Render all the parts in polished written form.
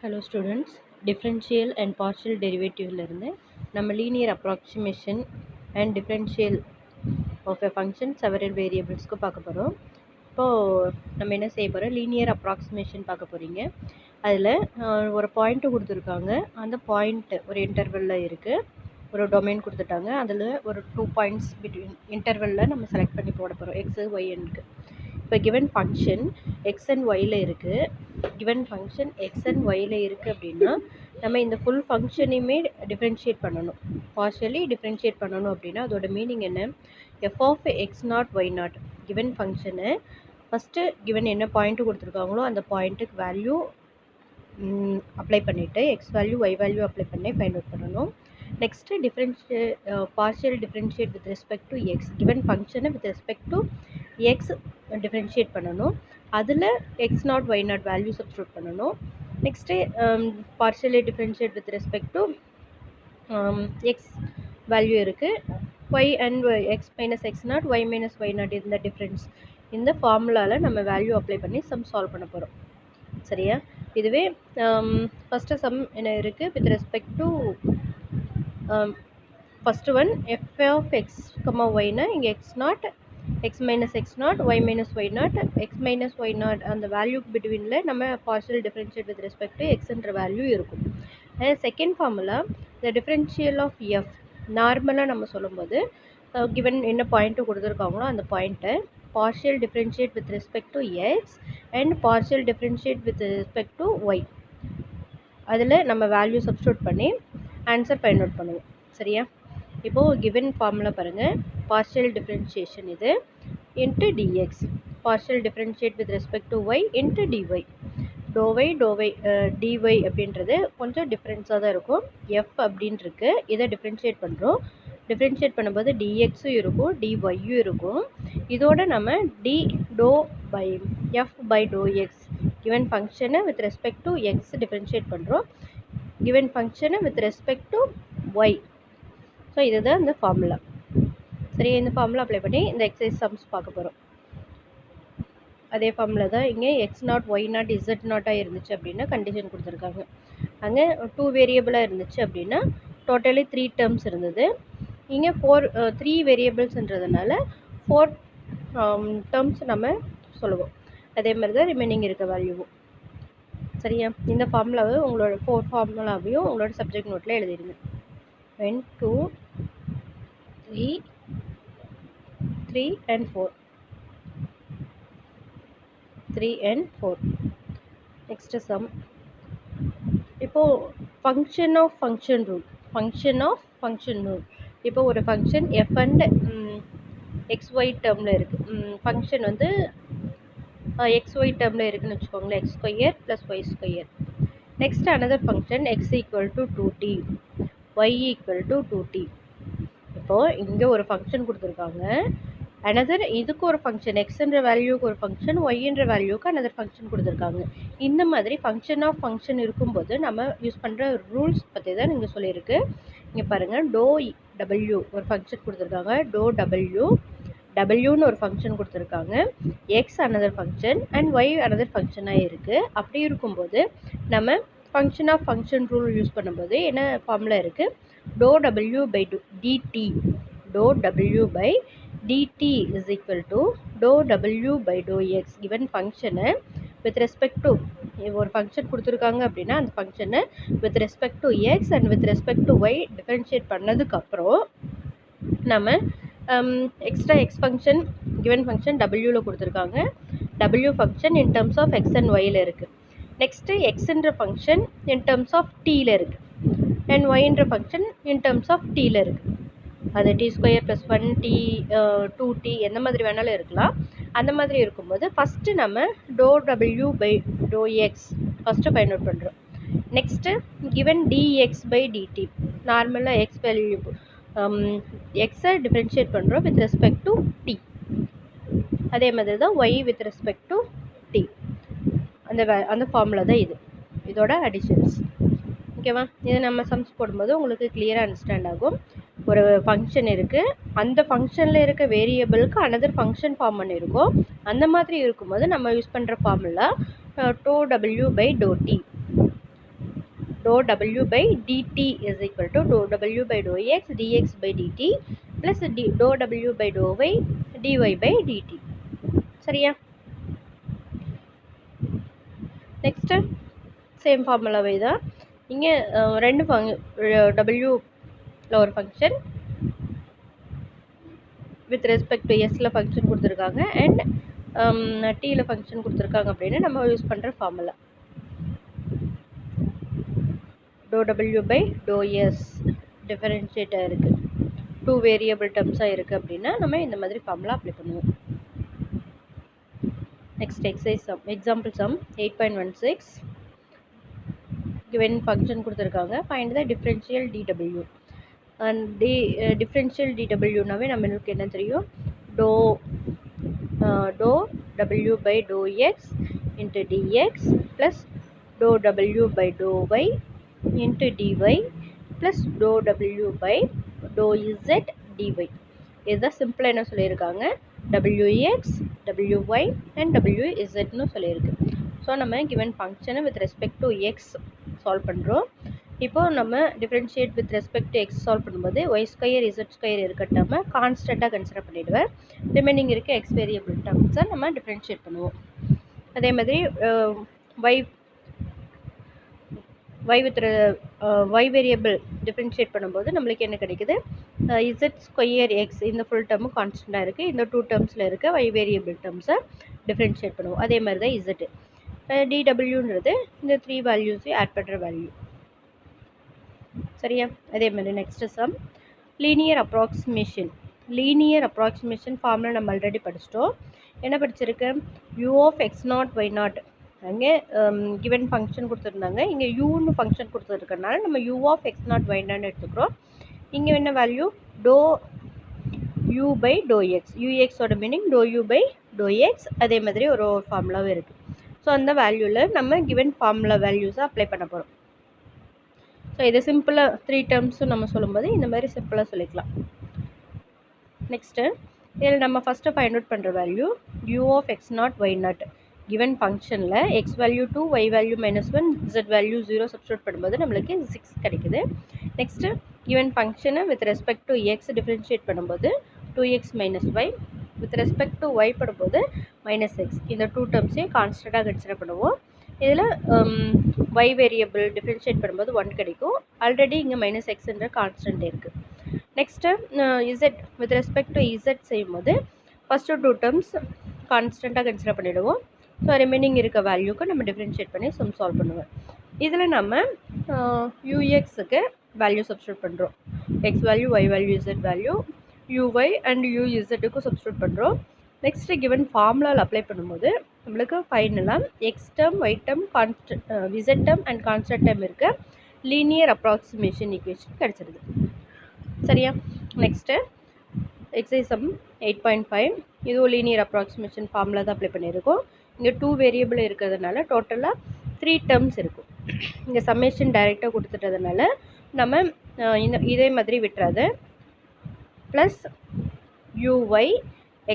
Hello students, differential and partial derivative இருந்து நம்ம linear approximation and differential of a function several variablesக்கு பார்க்க போகிறோம். இப்போது நம்ம என்ன செய்ய போகிறோம், linear approximation பார்க்க போகிறீங்க. அதில் ஒரு பாயிண்ட்டு கொடுத்துருக்காங்க, அந்த பாயிண்ட் ஒரு இன்டர்வெல்லில் இருக்குது, ஒரு டொமைன் கொடுத்துட்டாங்க, அதில் ஒரு 2 பாயிண்ட்ஸ் பிட்வீன் இன்டர்வெல்லில் நம்ம செலக்ட் பண்ணி போட போகிறோம் எக்ஸு ஒய்என்க்கு. இப்போ கிவன் ஃபங்க்ஷன் எக்ஸ் அண்ட் ஒயில் இருக்குது, கிவன் ஃபங்க்ஷன் எக்ஸ் அண்ட் ஒயில் இருக்குது அப்படின்னா நம்ம இந்த ஃபுல் ஃபங்க்ஷனையுமே டிஃப்ரென்ஷியேட் பண்ணணும், பார்ஷியலி டிஃப்ரென்ஷியேட் பண்ணணும். அப்படின்னா அதோட மீனிங் என்ன, f of x naught y naught given ஃபங்க்ஷனை ஃபஸ்ட்டு கிவன் என்ன பாயிண்ட்டு கொடுத்துருக்காங்களோ அந்த பாயிண்ட்டுக்கு வேல்யூ அப்ளை பண்ணிவிட்டு x value y value apply பண்ணி ஃபைண்ட் அவுட் பண்ணணும். Next partial differentiate with respect to x given ஃபங்க்ஷனை with respect to x differentiate பண்ணணும், அதில் x naught y naught value substitute பண்ணணும். Next partially differentiate with respect to x value இருக்குது, y and x minus x naught y minus y naught இந்த difference இந்த ஃபார்முலாவில் நம்ம value apply பண்ணி sum solve பண்ண போகிறோம். சரியா, இதுவே ஃபஸ்ட்டு சம் என்ன இருக்குது with respect to first one f of x comma ஒய்னா இங்கே x naught x minus x naught y minus y naught x minus y naught அந்த வேல்யூக்கு பிட்வீனில் நம்ம partial differentiate with respect to எக்ஸ்ன்ற வேல்யூ இருக்கும். Second formula the differential of f நார்மலாக நம்ம சொல்லும்போது கிவன் என்ன பாயிண்ட்டு கொடுத்துருக்காங்களோ அந்த பாயிண்ட்டை partial differentiate with respect to x and partial differentiate with respect to y, அதில் நம்ம வேல்யூ சப்ஸ்டியூட் பண்ணி ஆன்சர் ஃபைண்ட் அவுட் பண்ணுவோம். சரியா, இப்போது கிவன் ஃபார்முலா பாருங்கள், பார்ஷியல் டிஃப்ரென்ஷியேஷன் இது into dx, partial differentiate with respect to y into dy, டோவை dy அப்படின்றது கொஞ்சம் டிஃப்ரென்ஸாக தான் இருக்கும். எஃப் அப்படின்ட்டுருக்கு, இதை டிஃப்ரென்ஷியேட் பண்ணுறோம், டிஃப்ரென்ஷியேட் பண்ணும்போது டிஎக்ஸும் இருக்கும் டிஒய்யும் இருக்கும். இதோட நம்ம d dou by f by dou x given ஃபங்க்ஷனை with respect to x differentiate பண்ணுறோம், கிவன் ஃபங்க்ஷனை with respect to y. So இதுதான் இந்த ஃபார்முலா. சரி, இந்த ஃபார்முலா அப்ளை பண்ணி இந்த எக்ஸசைஸ் சம்ஸ் பார்க்க போகிறோம். அதே ஃபார்முலா தான் இங்கே x naught y naught z நாட்டாக இருந்துச்சு அப்படின்னா கண்டிஷன் கொடுத்துருக்காங்க. அங்கே 2 வேரியபிளாக இருந்துச்சு அப்படின்னா டோட்டலி 3 டேர்ம்ஸ் இருந்தது. இங்கே 3 வேரியபிள்ஸ்ன்றதுனால 4 டேர்ம்ஸ் நம்ம சொல்லுவோம். அதே மாதிரி தான் ரிமைனிங் இருக்க வேல்யூவும். சரியா, இந்த ஃபார்முலாவை உங்களோட 4 ஃபார்முலாவையும் உங்களோட சப்ஜெக்ட் நோட்டில் எழுதிடுங்க. 1 2 3 and 4, 3 and 4. Next sum. இப்போது ஃபங்க்ஷன் ஆஃப் ஃபங்க்ஷன் ரூல், இப்போ ஒரு ஃபங்க்ஷன் எஃப் அண்ட் எக்ஸ்ஒய் டேர்மில் இருக்குது, ஃபங்க்ஷன் வந்து எக்ஸ்ஒய் டேர்மில் இருக்குதுன்னு வச்சுக்கோங்களேன், X square plus Y square. Next another function X equal to 2t, Y equal to 2t. இப்போது இங்கே ஒரு ஃபங்க்ஷன் கொடுத்துருக்காங்க, அனதர் இதுக்கு ஒரு ஃபங்க்ஷன் எக்ஸ்ன்ற வேல்யூக்கு ஒரு ஃபங்க்ஷன் ஒய்ன்ற வேல்யூக்கு அனதர் ஃபங்க்ஷன் கொடுத்துருக்காங்க. இந்த மாதிரி ஃபங்க்ஷன் ஆஃப் ஃபங்க்ஷன் இருக்கும்போது நம்ம யூஸ் பண்ணுற ரூல்ஸ் பற்றி தான் நீங்கள் சொல்லியிருக்கு. இங்கே பாருங்கள், டோ டபிள்யூ ஒரு ஃபங்க்ஷன் கொடுத்துருக்காங்க, டோ டபிள்யூன்னு ஒரு ஃபங்க்ஷன் கொடுத்துருக்காங்க, X another function and Y another ஃபங்க்ஷனாக இருக்குது. அப்படி இருக்கும்போது நம்ம function of function rule use பண்ணும்போது என்ன ஃபார்முலா இருக்குது, டோ டபிள்யூ பை டிடி, டோ W by dt is equal to dou w by dou x given ஃபங்க்ஷனை வித் ரெஸ்பெக்ட் டு ஒரு ஃபங்க்ஷன் கொடுத்துருக்காங்க அப்படின்னா அந்த ஃபங்க்ஷனை with respect to x and with respect to y differentiate பண்ணதுக்கப்புறம் நம்ம extra x function given function டபிள்யூவில் கொடுத்துருக்காங்க, W function in terms of x and ஒயில் இருக்குது. நெக்ஸ்ட்டு எக்ஸுன்ற ஃபங்க்ஷன் இன் டேர்ம்ஸ் ஆஃப் டீயில் இருக்குது அண்ட் ஒய்ன்ற ஃபங்க்ஷன் இன் டேர்ம்ஸ் ஆஃப் டீயில் இருக்குது. அது D square plus 1t 2t எந்த மாதிரி வேணாலும் இருக்கலாம். அந்த மாதிரி இருக்கும்போது ஃபஸ்ட்டு நம்ம dou W by dou x first find out பண்ணுறோம். Next given dx by dt நார்மலாக எக்ஸ் வேல்யூ எக்ஸை டிஃப்ரென்ஷியேட் பண்ணுறோம் வித் ரெஸ்பெக்ட் டு டி. அதே மாதிரி தான் y with respect to T. அந்த ஃபார்முலா தான் இது, இதோட அடிஷன்ஸ். ஓகேவா, இது நம்ம சம்ஸ் போடும்போது உங்களுக்கு கிளியராக அண்டர்ஸ்டாண்ட் ஆகும். ஒரு ஃபங்க்ஷன் இருக்குது, அந்த ஃபங்க்ஷனில் இருக்க வேரியபிளுக்கு அனதர் ஃபங்க்ஷன் ஃபார்ம் பண்ணியிருக்கோம். அந்த மாதிரி இருக்கும்போது நம்ம யூஸ் பண்ணுற ஃபார்முலா டோ டபிள்யூ பை டோ T. dou w by dt is equal to dou w by dou x dx by dt plus dou w by dou y dy by dt. சரியா? Next same ஃபார்முலாவே தான் இங்கே ரெண்டு டபிள்யூவில் ஒரு ஃபங்க்ஷன் வித் ரெஸ்பெக்ட் டு எஸ்ல function கொடுத்துருக்காங்க and டீயில் ஃபங்க்ஷன் கொடுத்துருக்காங்க அப்படின்னு நம்ம யூஸ் பண்ணுற formula dou w by dou s டிஃபரன்ஷியேட்டாக இருக்குது, 2 வேரியபிள் டேர்ம்ஸாக இருக்குது அப்படின்னா நம்ம இந்த மாதிரி ஃபார்முலா அப்ளை பண்ணுவோம். Next exercise sum, example sum 8.16. given function கொடுத்துருக்காங்க, find the differential dw and differential dwனாவே நம்மளுக்கு என்ன தெரியும், dou w by dou x into dx plus dou w by dou y into dy plus dou w by dou z dy. இதுதான் சிம்பிளாக என்ன சொல்லியிருக்காங்க, wx wy and wz ன்னு சொல்லியிருக்கு. ஸோ நம்ம given ஃபங்க்ஷனை with respect to x solve பண்ணுறோம். இப்போது நம்ம differentiate with respect to x solve பண்ணும்போது ஒய் ஸ்கொயர் இசட் ஸ்கொயர் இருக்கட்டாமல் கான்ஸ்டண்ட்டாக கன்சிடர் பண்ணிவிடுவேன். ரிமைனிங் இருக்க எக்ஸ் வேரியபிள் டேர்ம்ஸை நம்ம டிஃப்ரென்ஷியேட் பண்ணுவோம். அதே மாதிரி y with y variable differentiate பண்ணும்போது நம்மளுக்கு என்ன கிடைக்குது, இசட் ஸ்கொயர் எக்ஸ் இந்த ஃபுல் டேர்மும் கான்ஸ்டண்ட்டாக இருக்குது. இந்த 2 டேர்ம்ஸில் இருக்க y வேரியபிள் டேர்ம்ஸை டிஃப்ரென்ஷியேட் பண்ணுவோம். அதே மாதிரி தான் இசட் dwன்றது இந்த 3 வேல்யூஸையும் ஆட் பண்ணுற வேல்யூ. சரியா? அதே மாதிரி next sum linear approximation formula நம்ம ஆல்ரெடி படிச்சிட்டோம். என்ன படிச்சிருக்கு, u of x0 y0. அங்கே given ஃபங்க்ஷன் கொடுத்துருந்தாங்க, இங்கே யூன்னு ஃபங்க்ஷன் கொடுத்துருக்கனால நம்ம u of x0 y0 எடுத்துக்கிறோம். இங்கே என்ன value, dou u by dou x, ux-ஓட meaning dou u by dou x. அதே மாதிரி ஒரு ஃபார்முலாவும் இருக்குது. ஸோ அந்த வேல்யூவில் நம்ம given ஃபார்முலா வேல்யூஸை அப்ளை பண்ண போகிறோம். ஸோ இது சிம்பிளாக 3 டேர்ம்ஸும் நம்ம சொல்லும்போது இந்த மாதிரி சிம்பிளாக சொல்லிக்கலாம். நெக்ஸ்ட்டு இதில் நம்ம ஃபஸ்ட்டு ஃபைண்ட் அவுட் பண்ணுற value u of x0 y0. given ஃபங்க்ஷனில் x value 2 y value -1 z value 0 substitute பண்ணும்போது நம்மளுக்கு 6 கிடைக்குது. நெக்ஸ்ட்டு given ஃபங்க்ஷனை with respect to x differentiate பண்ணும்போது 2x - y, with respect to y பண்ணும்போது -x. இந்த 2 டேர்ம்ஸையும் கான்ஸ்டண்ட்டாக கன்சிடர் பண்ணுவோம். இதில் y வேரியபிள் டிஃப்ரென்ஷியேட் பண்ணும்போது 1 கிடைக்கும். ஆல்ரெடி இங்கே -xன்ற கான்ஸ்டன்ட் இருக்குது. Next z with respect to z செய்யும்போது ஃபஸ்ட்டு 2 டேர்ம்ஸ் கான்ஸ்டண்ட்டாக கன்சிடர் பண்ணிவிடுவோம். ஸோ ரிமைனிங் இருக்க வேல்யூக்கு நம்ம டிஃப்ரென்ஷியேட் பண்ணி சம் சால்வ் பண்ணுவோம். இதில் நம்ம யூஎக்ஸுக்கு வேல்யூ சப்ஸ்டியூட் பண்ணுறோம். X value y value z value uy and யூஇசட்டுக்கும் சப்ஸ்டியூட் பண்ணுறோம். நெக்ஸ்ட்டு given ஃபார்முலாவில் அப்ளை பண்ணும்போது நம்மளுக்கு ஃபைனலாக x term Y term z term and constant term இருக்க லீனியர் அப்ராக்சிமேஷன் ஈக்குவேஷன் கிடச்சிருது. சரியா? Next exercise sum 8.5. இதுவும் லீனியர் அப்ராக்சிமேஷன் ஃபார்முலா தான் அப்ளை பண்ணியிருக்கோம். இங்கே 2 வேரியபிள் இருக்கிறதுனால டோட்டலாக 3 டேர்ம்ஸ் இருக்கும். இங்கே சம்மேஷன் டைரெக்டாக கொடுத்துட்டதுனால நம்ம இதே மாதிரி விட்டுறாது. Plus uy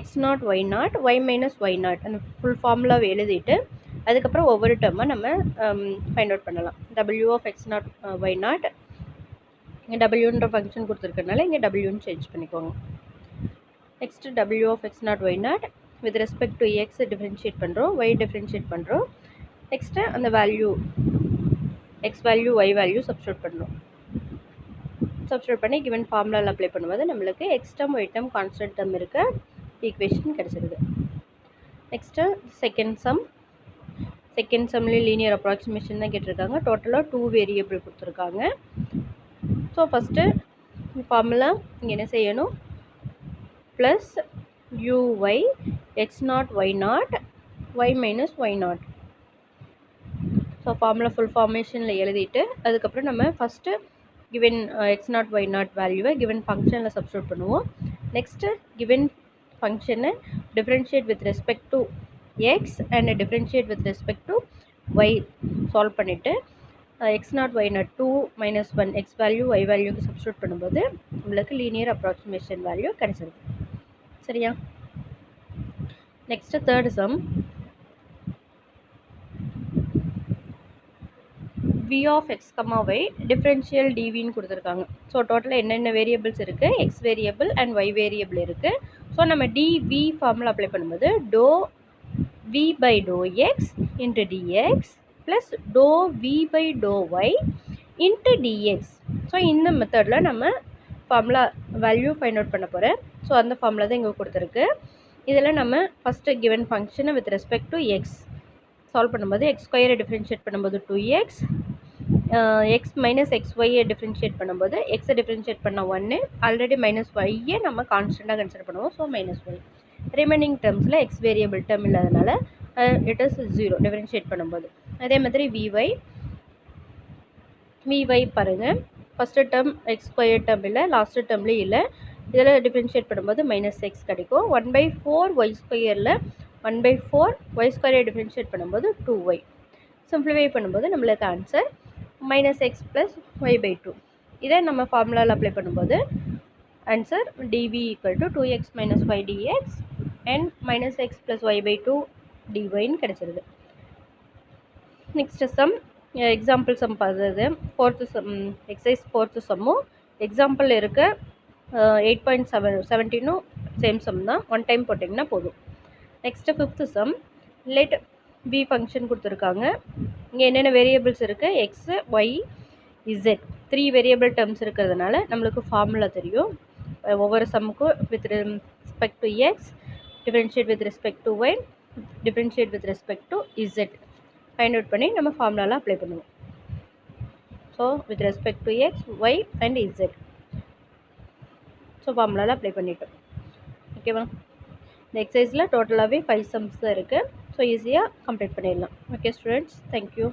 x0 y0 y minus y0 அந்த ஃபுல் ஃபார்முலாவை எழுதிட்டு அதுக்கப்புறம் ஒவ்வொரு டேர்மாக நம்ம ஃபைண்ட் அவுட் பண்ணலாம். w of x0 y0 இங்கே wன்ற ஃபங்க்ஷன் கொடுத்துருக்கனால இங்கே wன்னு சேஞ்ச் பண்ணிக்கோங்க. Next w of x0 y0 with respect to x differentiate பண்ணுறோம், y டிஃப்ரென்ஷியேட் பண்ணுறோம். நெக்ஸ்ட்டு அந்த value x value y value substitute பண்ணுறோம். சப்ஸ்டியூட் பண்ணி given ஃபார்முலாவில் அப்ளை பண்ணும்போது நம்மளுக்கு X term Y term constant term இருக்க ஈக்குவேஷன் கிடச்சிருது. நெக்ஸ்ட்டு செகண்ட் சம்லேயும் லீனியர் அப்ராக்சிமேஷன் தான் கேட்டிருக்காங்க. டோட்டலாக 2 வேரியபிள் கொடுத்துருக்காங்க. ஸோ ஃபஸ்ட்டு ஃபார்முலா இங்கே என்ன செய்யணும், plus uy x0 y0 y minus y0. So formula full ஃபார்மேஷனில் எழுதிட்டு அதுக்கப்புறம் நம்ம ஃபஸ்ட்டு given x0 y0 வேல்யூவை given ஃபங்க்ஷனில் சப்ஸ்டியூட் பண்ணுவோம். நெக்ஸ்ட்டு given ஃபங்க்ஷனை differentiate with respect to x and differentiate with respect to y solve பண்ணிவிட்டு x0 y0 2 - 1 x value y வேல்யூக்கு சப்ஸ்டியூட் பண்ணும்போது நம்மளுக்கு லீனியர் அப்ராக்சிமேஷன் வேல்யூ கிடைச்சிருது. சரியா? Next third sum v of x, y differential dvன்னு கொடுத்துருக்காங்க. So டோட்டலாக என்னென்ன வேரியபிள்ஸ் இருக்குது, x variable and y variable இருக்குது. ஸோ நம்ம dv ஃபார்முலா அப்ளை பண்ணும்போது டோ v by dou x into dx plus dou v by dou y into dx. So இந்த மெத்தடில் நம்ம ஃபார்முலா வேல்யூ ஃபைண்ட் அவுட் பண்ண போகிறேன். ஸோ அந்த ஃபார்முலா தான் இங்கே கொடுத்துருக்கு. இதில் நம்ம ஃபஸ்ட்டு கிவன் ஃபங்க்ஷனை with respect to x solve பண்ணும்போது எக்ஸ் ஸ்கொயரை டிஃப்ரென்ஷியேட் பண்ணும்போது 2x, எக்ஸ் மைனஸ் எக்ஸ் ஒய்யை டிஃப்ரென்ஷியேட் பண்ணும்போது எக்ஸை டிஃப்ரென்ஷியேட் பண்ண 1, ஆல்ரெடி மைனஸ் ஒய்யை நம்ம கான்ஸ்டண்ட்டாக கன்சிடர் பண்ணுவோம். So minus y. ரிமைனிங் டேர்ம்ஸில் எக்ஸ் வேரியபிள் டேர்ம் இல்லாதனால இட் இஸ் 0 டிஃப்ரென்ஷியேட் பண்ணும்போது. அதே மாதிரி விஒய் பாருங்கள், first term x square term இல்லை, லாஸ்ட்டு டேர்ம்லேயும் இல்லை. இதில் டிஃப்ரென்ஷியேட் பண்ணும்போது மைனஸ் எக்ஸ் கிடைக்கும். 1/4 ஒய் ஸ்கொயரில் 1/4 ஒய் ஸ்கொயரை டிஃப்ரென்ஷியேட் பண்ணும்போது 2y. சிம்பிளிஃபை பண்ணும்போது நம்மளுக்கு answer minus x plus y by 2. இதை நம்ம ஃபார்முலாவில் அப்ளை பண்ணும்போது answer dv equal to 2x minus y d x and minus x plus y by 2 டிஒய்ன்னு கிடச்சிருது. நெக்ஸ்ட் சம், எக்ஸாம்பிள் சம் பார்த்தது. ஃபோர்த்து சம், எக்ஸசைஸ் ஃபோர்த்து சம்மும் எக்ஸாம்பிள் இருக்க 8.17 சேம் சம் தான். ஒன் டைம் போட்டிங்கன்னா போதும். Next fifth sum, let p function கொடுத்துருக்காங்க. இங்கே என்னென்ன வேரியபிள்ஸ் இருக்குது, x y z 3 variable terms இருக்கிறதுனால நம்மளுக்கு ஃபார்முலா தெரியும். ஒவ்வொரு சம்முக்கும் with respect to x, differentiate with respect to y, differentiate with respect to z find out பண்ணி நம்ம ஃபார்முலாவில் அப்ளை பண்ணுவோம். So with respect to X, Y and Z. So ஃபார்முலாவில் அப்ளை பண்ணிட்டோம். ஓகேவா? இந்த எக்ஸசைஸில் டோட்டலாகவே 5 சம்ஸ் தான் இருக்குது. ஸோ ஈஸியாக கம்ப்ளீட் பண்ணிடலாம். Okay students, thank you.